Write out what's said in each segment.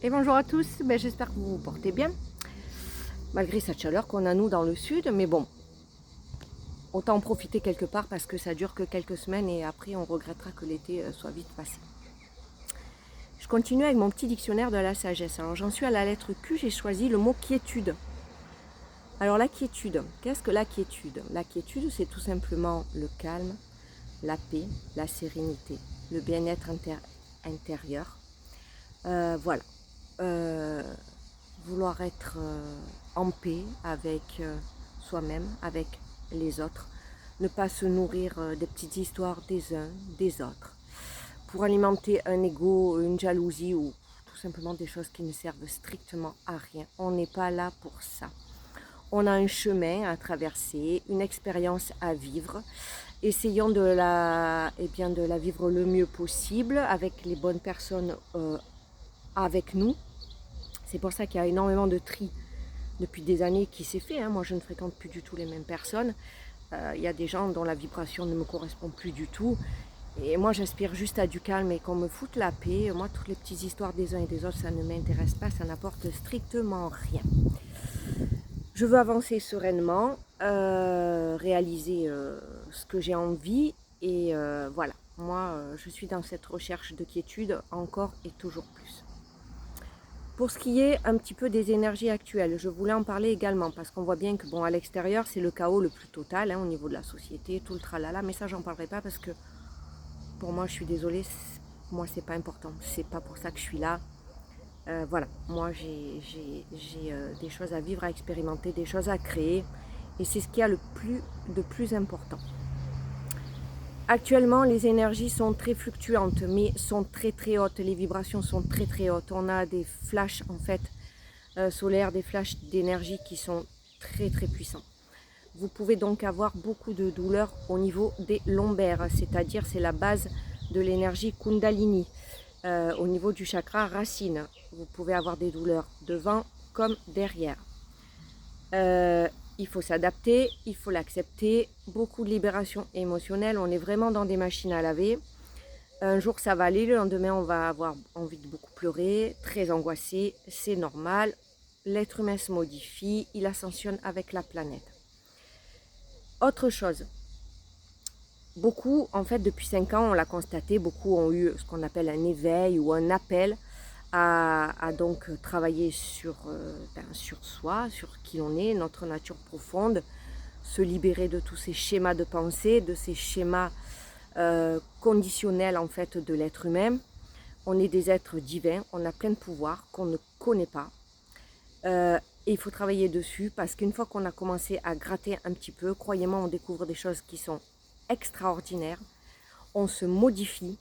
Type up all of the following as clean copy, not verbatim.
Et bonjour à tous, j'espère que vous vous portez bien, malgré cette chaleur qu'on a nous dans le sud, mais bon, autant en profiter quelque part parce que ça dure que quelques semaines et après on regrettera que l'été soit vite passé. Je continue avec mon petit dictionnaire de la sagesse. Alors j'en suis à la lettre Q, j'ai choisi le mot quiétude. Alors la quiétude, qu'est-ce que la quiétude? La quiétude, c'est tout simplement le calme, la paix, la sérénité, le bien-être intérieur. Voilà. Euh, Vouloir être en paix avec soi-même, avec les autres, ne pas se nourrir des petites histoires des uns, des autres, pour alimenter un ego, une jalousie ou tout simplement des choses qui ne servent strictement à rien. On n'est pas là pour ça. On a un chemin à traverser, une expérience à vivre. Essayons de de la vivre le mieux possible avec les bonnes personnes avec nous. C'est pour ça qu'il y a énormément de tri depuis des années qui s'est fait. Moi, je ne fréquente plus du tout les mêmes personnes. Il y a des gens dont la vibration ne me correspond plus du tout. Et moi, j'aspire juste à du calme et qu'on me foute la paix. Moi, toutes les petites histoires des uns et des autres, ça ne m'intéresse pas. Ça n'apporte strictement rien. Je veux avancer sereinement, réaliser ce que j'ai envie. Et voilà, moi, je suis dans cette recherche de quiétude encore et toujours plus. Pour ce qui est un petit peu des énergies actuelles, je voulais en parler également parce qu'on voit bien que à l'extérieur c'est le chaos le plus total au niveau de la société, tout le tralala, mais ça j'en parlerai pas parce que pour moi je suis désolée, moi c'est pas important, c'est pas pour ça que je suis là. Voilà, moi j'ai des choses à vivre, à expérimenter, des choses à créer et c'est ce qu'il y a de plus important. Actuellement, les énergies sont très fluctuantes, mais sont très très hautes. Les vibrations sont très très hautes. On a des flashs en fait solaires, des flashs d'énergie qui sont très très puissants. Vous pouvez donc avoir beaucoup de douleurs au niveau des lombaires, c'est-à-dire c'est la base de l'énergie Kundalini. Au niveau du chakra racine, vous pouvez avoir des douleurs devant comme derrière. Il faut s'adapter, il faut l'accepter, beaucoup de libération émotionnelle, on est vraiment dans des machines à laver. Un jour ça va aller, le lendemain on va avoir envie de beaucoup pleurer, très angoissé, c'est normal. L'être humain se modifie, il ascensionne avec la planète. Autre chose, beaucoup en fait depuis 5 ans on l'a constaté, beaucoup ont eu ce qu'on appelle un éveil ou un appel à donc travailler sur soi, sur qui on est, notre nature profonde, se libérer de tous ces schémas de pensée, de ces schémas conditionnels en fait de l'être humain. On est des êtres divins, on a plein de pouvoirs qu'on ne connaît pas. Et il faut travailler dessus parce qu'une fois qu'on a commencé à gratter un petit peu, croyez-moi, on découvre des choses qui sont extraordinaires. On se modifie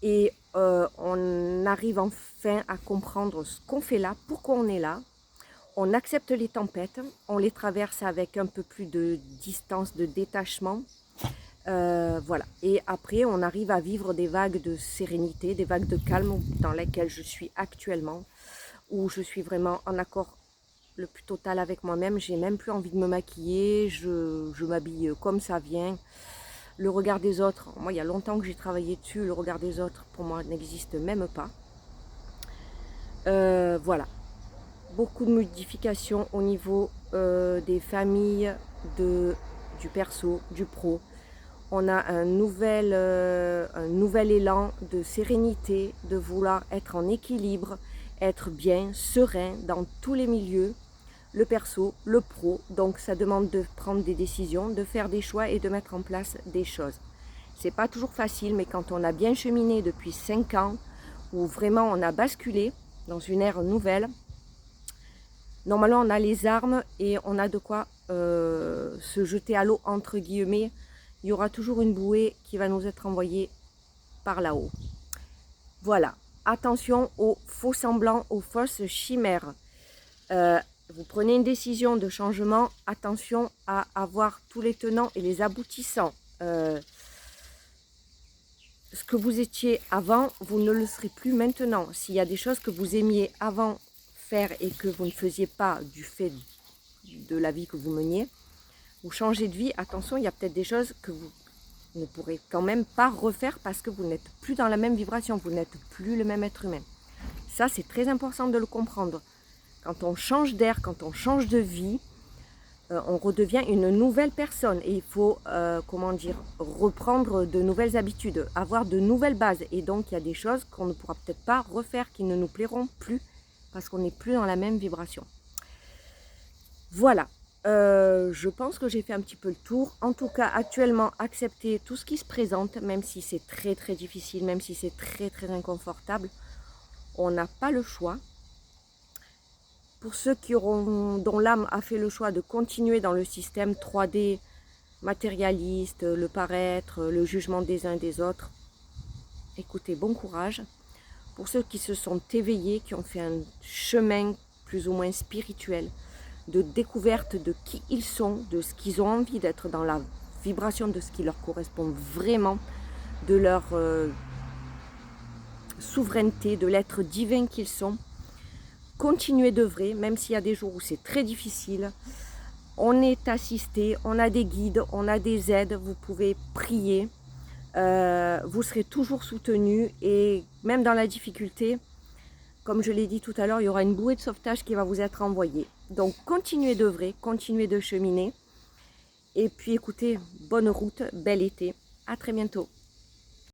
et on arrive enfin à comprendre ce qu'on fait là, pourquoi on est là. On accepte les tempêtes, on les traverse avec un peu plus de distance, de détachement. Voilà. Et après, on arrive à vivre des vagues de sérénité, des vagues de calme dans lesquelles je suis actuellement, où je suis vraiment en accord le plus total avec moi-même. J'ai même plus envie de me maquiller, je m'habille comme ça vient. Le regard des autres, moi il y a longtemps que j'ai travaillé dessus, le regard des autres pour moi n'existe même pas. Voilà, beaucoup de modifications au niveau des familles, du perso, du pro. On a un nouvel élan de sérénité, de vouloir être en équilibre, être bien, serein dans tous les milieux, le perso, le pro. Donc ça demande de prendre des décisions, de faire des choix et de mettre en place des choses. C'est pas toujours facile, mais quand on a bien cheminé depuis 5 ans, où vraiment on a basculé dans une ère nouvelle, normalement on a les armes et on a de quoi se jeter à l'eau entre guillemets. Il y aura toujours une bouée qui va nous être envoyée par là-haut. Voilà, attention aux faux semblants, aux fausses chimères. Vous prenez une décision de changement, attention à avoir tous les tenants et les aboutissants. Ce que vous étiez avant, vous ne le serez plus maintenant. S'il y a des choses que vous aimiez avant faire et que vous ne faisiez pas du fait de la vie que vous meniez, vous changez de vie, attention, il y a peut-être des choses que vous ne pourrez quand même pas refaire parce que vous n'êtes plus dans la même vibration, vous n'êtes plus le même être humain. Ça, c'est très important de le comprendre. Quand on change d'air, quand on change de vie, on redevient une nouvelle personne. Et il faut, comment dire, reprendre de nouvelles habitudes, avoir de nouvelles bases. Et donc, il y a des choses qu'on ne pourra peut-être pas refaire, qui ne nous plairont plus, parce qu'on n'est plus dans la même vibration. Voilà. Je pense que j'ai fait un petit peu le tour. En tout cas, actuellement, accepter tout ce qui se présente, même si c'est très très difficile, même si c'est très très inconfortable, on n'a pas le choix. Pour ceux dont l'âme a fait le choix de continuer dans le système 3D matérialiste, le paraître, le jugement des uns et des autres, écoutez, bon courage. Pour ceux qui se sont éveillés, qui ont fait un chemin plus ou moins spirituel, de découverte de qui ils sont, de ce qu'ils ont envie d'être dans la vibration de ce qui leur correspond vraiment, de leur souveraineté, de l'être divin qu'ils sont. Continuez d'œuvrer, même s'il y a des jours où c'est très difficile. On est assisté, on a des guides, on a des aides, vous pouvez prier. Vous serez toujours soutenu et même dans la difficulté, comme je l'ai dit tout à l'heure, il y aura une bouée de sauvetage qui va vous être envoyée. Donc continuez d'œuvrer, continuez de cheminer. Et puis écoutez, bonne route, bel été. À très bientôt.